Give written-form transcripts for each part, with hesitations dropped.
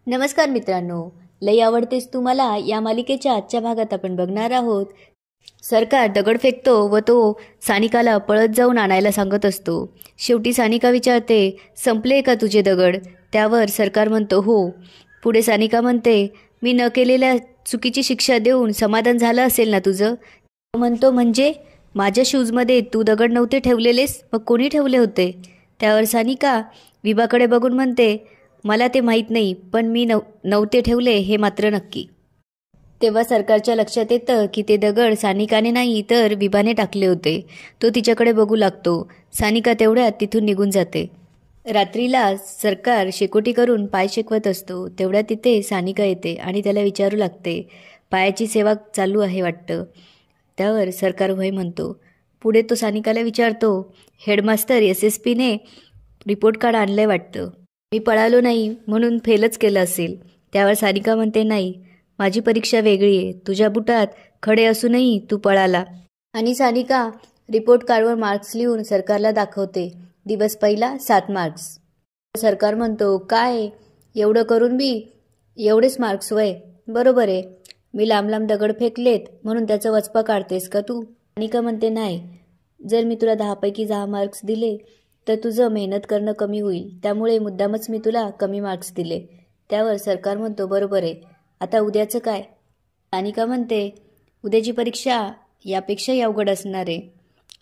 नमस्कार मित्रांनो, लई आवडतेस तू मला या मालिकेच्या आजच्या भागात आपण बघणार आहोत. सरकार दगड फेकतो व तो सानिकाला पळत जाऊन आणायला सांगत असतो. शेवटी सानिका विचारते, संपले का तुझे दगड? त्यावर सरकार म्हणतो हो. पुढे सानिका म्हणते, मी न केलेल्या चुकीची शिक्षा देऊन समाधान झालं असेल ना तुझं? म्हणतो म्हणजे माझ्या शूजमध्ये तू दगड नव्हते ठेवलेलेस, मग कोणी ठेवले होते? त्यावर सानिका विभाकडे बघून म्हणते, मला ते माहीत नाही, पण मी नव्हते ठेवले हे मात्र नक्की. तेव्हा सरकारच्या लक्षात येतं की ते दगड सानिकाने नाही तर विभाने टाकले होते. तो तिच्याकडे बघू लागतो. सानिका तेवढ्यात तिथून निघून जाते. रात्रीला सरकार शेकोटी करून पाय शेकवत असतो. तेवढ्यात तिथे सानिका येते आणि त्याला विचारू लागते, पायाची सेवा चालू आहे वाटतं? त्यावर सरकार होय म्हणतो. पुढे तो सानिकाला विचारतो, हेडमास्टर SSPने रिपोर्ट कार्ड आणलंय वाटतं. मी पळालो नाही म्हणून फेलच केलं असेल. त्यावर सानिका म्हणते, नाही, माझी परीक्षा वेगळी आहे. तुझ्या बुटात खडे असूनही तू पळाला. आणि सानिका रिपोर्ट कार्डवर मार्क्स लिहून सरकारला दाखवते. दिवस पहिला 7 मार्क्स. सरकार म्हणतो, काय एवढं करून बी एवढेच मार्क्स वय? बरोबर आहे, मी लांब लांब दगड फेकलेत म्हणून त्याचा वचपा काढतेस का तू? सानिका म्हणते, नाही, जर मी तुला 10 पैकी 10 मार्क्स दिले तर तुझं मेहनत करणं कमी होईल, त्यामुळे मुद्दामच मी तुला कमी मार्क्स दिले. त्यावर सरकार म्हणतो, बरोबर आहे, आता उद्याचं काय? सानिका म्हणते, उद्याची परीक्षा यापेक्षाही अवघड असणार आहे.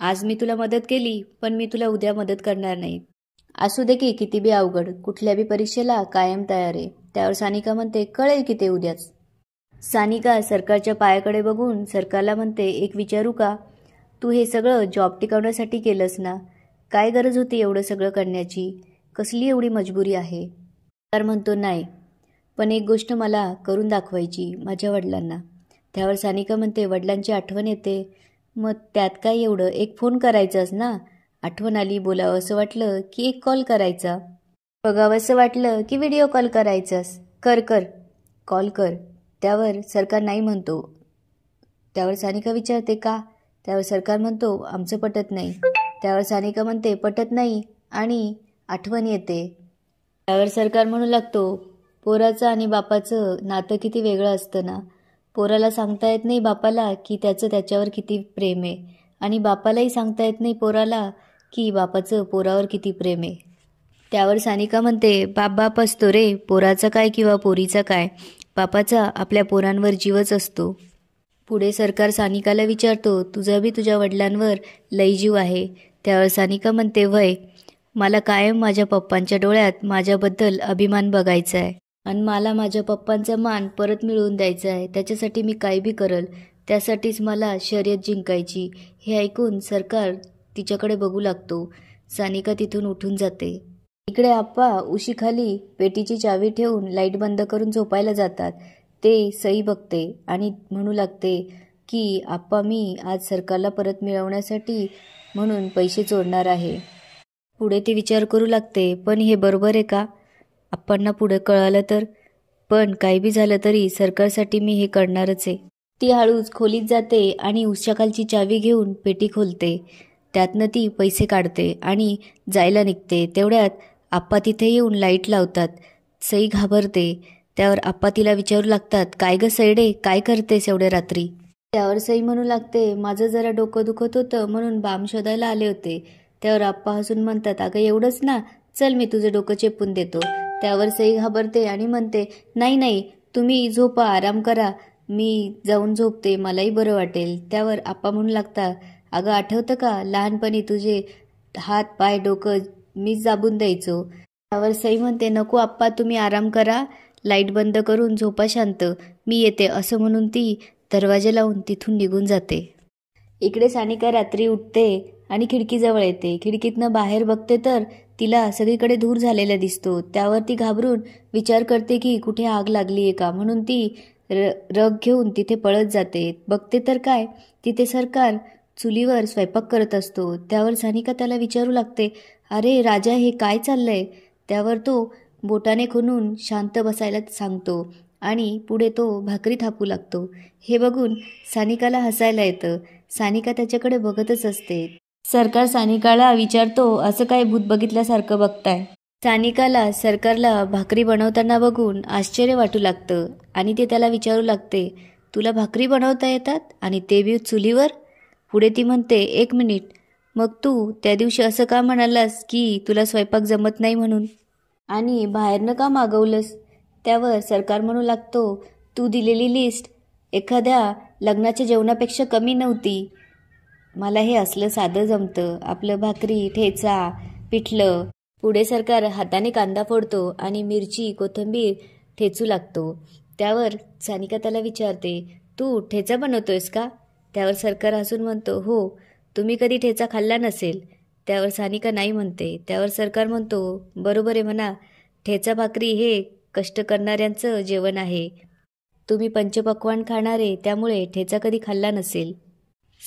आज मी तुला मदत केली, पण मी तुला उद्या मदत करणार नाही. असू दे की किती बी अवघड, कुठल्या बी परीक्षेला कायम तयार आहे. त्यावर सानिका म्हणते, कळेल की ते उद्याच. सानिका सरकारच्या पायाकडे बघून सरकारला म्हणते, एक विचारू का? तू हे सगळं जॉब टिकवण्यासाठी केलंस ना? काय गरज होती एवढं सगळं करण्याची? कसली एवढी मजबुरी आहे? सरकार म्हणतो, नाही, पण एक गोष्ट मला करून दाखवायची, माझ्या वडिलांना. त्यावर सानिका म्हणते, वडिलांची आठवण येते? मग त्यात काय एवढं, एक फोन करायचाच ना? आठवण आली, बोलावं असं वाटलं की एक कॉल करायचा, बघावं असं वाटलं की व्हिडिओ कॉल करायचास. कर कॉल कर. त्यावर सरकार नाही म्हणतो. त्यावर सानिका विचारते, का? त्यावर सरकार म्हणतो, आमचं पटत नाही. त्यावर सानिका म्हणते, पटत नाही आणि आठवण येते. त्यावर सरकार म्हणू लागतो, पोराचं आणि बापाचं नातं किती वेगळं असतं ना. पोराला सांगता येत नाही बापाला की त्याचं त्याच्यावर किती प्रेम आहे, आणि बापालाही सांगता येत नाही पोराला की बापाचं पोरावर किती प्रेम आहे. त्यावर सानिका म्हणते, बाप असतो रे, पोराचा काय किंवा पोरीचा काय, बापाचा आपल्या पोरांवर जीवच असतो. पुढे सरकार सानिकाला विचारतो, तुझा बी तुझ्या वडिलांवर लई जीव आहे? त्यावर सानिका म्हणते, वय, मला कायम माझ्या पप्पांच्या डोळ्यात माझ्याबद्दल अभिमान बघायचा आहे आणि मला माझ्या पप्पांचा मान परत मिळवून द्यायचा आहे. त्याच्यासाठी मी काही बी करल, त्यासाठीच मला शर्यत जिंकायची. हे ऐकून सरकार तिच्याकडे बघू लागतो. सानिका तिथून उठून जाते. इकडे आप्पा उशीखाली पेटीची चावी ठेवून लाईट बंद करून झोपायला जातात. ते सई बघते आणि म्हणू लागते की आप्पा, मी आज सरकारला परत मिळवण्यासाठी म्हणून पैसे चोरणार आहे. पुढे ती विचार करू लागते, पण हे बरोबर आहे का? आप्पांना पुढे कळालं तर? पण काही बी झालं तरी सरकारसाठी मी हे करणारच आहे. ती हळूच खोलीत जाते आणि उशाखालची चावी घेऊन पेटी खोलते. त्यातनं ती पैसे काढते आणि जायला निघते. तेवढ्यात आप्पा तिथे येऊन लाईट लावतात. सई घाबरते. त्यावर आप्पा तिला विचारू लागतात, काय ग सैडे, काय करतेस एवढ्या रात्री? त्यावर सई म्हणू लागते, माझं जरा डोकं दुखत होतं म्हणून बाम शोधायला आले होते. त्यावर आप्पा हसून म्हणतात, अगं एवढंच ना, चल मी तुझं डोकं चेपून देतो. त्यावर सई घाबरते आणि म्हणते, नाही, तुम्ही झोपा, आराम करा, मी जाऊन झोपते, मलाही बरं वाटेल. त्यावर आप्पा म्हणू लागतात, अगं आठवतं का लहानपणी तुझे हात पाय डोकं मीच दाबून द्यायचो? त्यावर सई म्हणते, नको आप्पा, तुम्ही आराम करा, लाईट बंद करून झोपा शांत, मी येते. असं म्हणून ती दरवाजा लावून तिथून निघून जाते. इकडे सानिका रात्री उठते आणि खिडकीजवळ येते. खिडकीतनं बाहेर बघते तर तिला सगळीकडे धूर झालेला दिसतो. त्यावर ती घाबरून विचार करते की कुठे आग लागली आहे का, म्हणून ती रग घेऊन तिथे पळत जाते. बघते तर काय, तिथे सरकार चुलीवर स्वयंपाक करत असतो. त्यावर सानिका त्याला विचारू लागते, अरे राजा, हे काय चाललंय? त्यावर तो बोटाने खुनून शांत बसायला सांगतो आणि पुढे तो भाकरी थापू लागतो. हे बघून सानिकाला हसायला येतं. सानिका त्याच्याकडे बघतच असते. सरकार सानिकाला विचारतो, असं काय भूत बघितल्यासारखं बघताय? सानिकाला सरकारला भाकरी बनवताना बघून आश्चर्य वाटू लागतं आणि ते त्याला विचारू लागते, तुला भाकरी बनवता येतात आणि ते बी चुलीवर? पुढे ती म्हणते, एक मिनिट, मग तू त्या दिवशी असं का म्हणालास की तुला स्वयंपाक जमत नाही म्हणून आणि बाहेरनं का मागवलंस? त्यावर सरकार म्हणू लागतो, तू दिलेली लिस्ट एखाद्या लग्नाच्या जेवणापेक्षा कमी नव्हती. मला हे असलं साधं जमतं, आपलं भाकरी, ठेचा, पिठलं. पुढे सरकार हाताने कांदा फोडतो आणि मिरची, कोथिंबीर ठेचू लागतो. त्यावर सानिका त्याला विचारते, तू ठेचा बनवतोयस का? त्यावर सरकार हसून म्हणतो, हो, तुम्ही कधी ठेचा खाल्ला नसेल. त्यावर सानिका नाही म्हणते. त्यावर सरकार म्हणतो, बरोबर आहे म्हणा, ठेचा भाकरी हे कष्ट करणाऱ्यांचं जेवण आहे. तुम्ही पंचपक्वान्न खाणारे, त्यामुळे ठेचा कधी खाल्ला नसेल.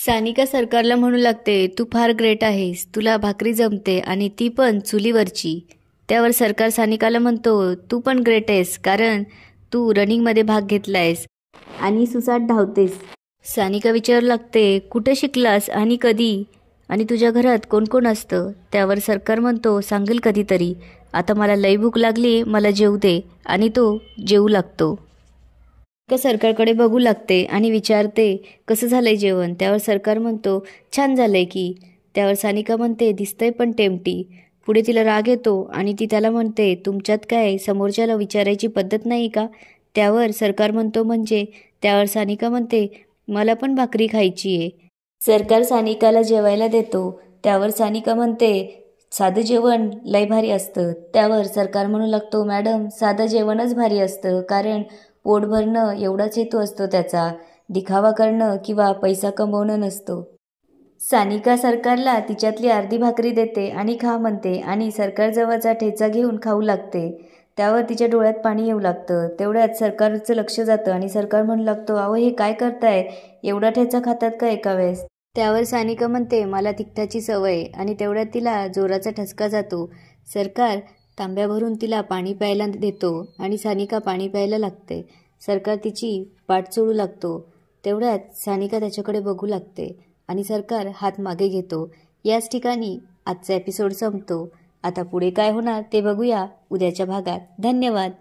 सानिका सरकारला म्हणू लागते, तू फार ग्रेट आहेस, तुला भाकरी जमते आणि ती पण चुलीवरची. त्यावर सरकार सानिकाला म्हणतो, तू पण ग्रेट आहेस, कारण तू रनिंगमध्ये भाग घेतलायस आणि सुसाट धावतेस. सानिका विचारू लागते, कुठे शिकलास आणि कधी, आणि तुझ्या घरात कोण कोण असतं? त्यावर सरकार म्हणतो, सांगेल कधीतरी, आता मला लई भूक लागली, मला जेवू दे. आणि तो जेवू लागतो. सरकारकडे बघू लागते आणि विचारते, कसं झालंय जेवण? त्यावर सरकार म्हणतो, छान झालंय की. त्यावर सानिका म्हणते, दिसतंय पण टेमटी. पुढे तिला राग येतो आणि ती त्याला म्हणते, तुमच्यात काय समोरच्याला विचारायची पद्धत नाही का? त्यावर सरकार म्हणतो, म्हणजे? त्यावर सानिका म्हणते, मला पण भाकरी खायची आहे. सरकार सानिकाला जेवायला देतो. त्यावर सानिका म्हणते, साधं जेवण लय भारी असतं. त्यावर सरकार म्हणू लागतो, मॅडम, साधं जेवणच भारी असतं, कारण पोट भरणं एवढाच हेतू असतो त्याचा, दिखावा करणं किंवा पैसा कमवणं नसतो. सानिका सरकारला तिच्यातली अर्धी भाकरी देते आणि खा म्हणते आणि सरकारजवळचा ठेचा घेऊन खाऊ लागते. त्यावर तिच्या डोळ्यात पाणी येऊ लागतं. तेवढ्यात सरकारचं लक्ष जातं आणि सरकार म्हणू लागतो, अहो हे काय करताय, एवढा ठेचा खातात का एका वेळेस? त्यावर सानिका म्हणते, मला तिखटाची सवय, आणि तेवढ्यात तिला जोराचा ठसका जातो. सरकार तांब्या भरून तिला पाणी प्यायला देतो आणि सानिका पाणी प्यायला लागते. सरकार तिची पाठ चोळू लागतो. तेवढ्यात सानिका त्याच्याकडे बघू लागते आणि सरकार हात मागे घेतो. याच ठिकाणी आजचा एपिसोड संपतो. आता पुढे काय होणार ते बघूया उद्याच्या भागात. धन्यवाद.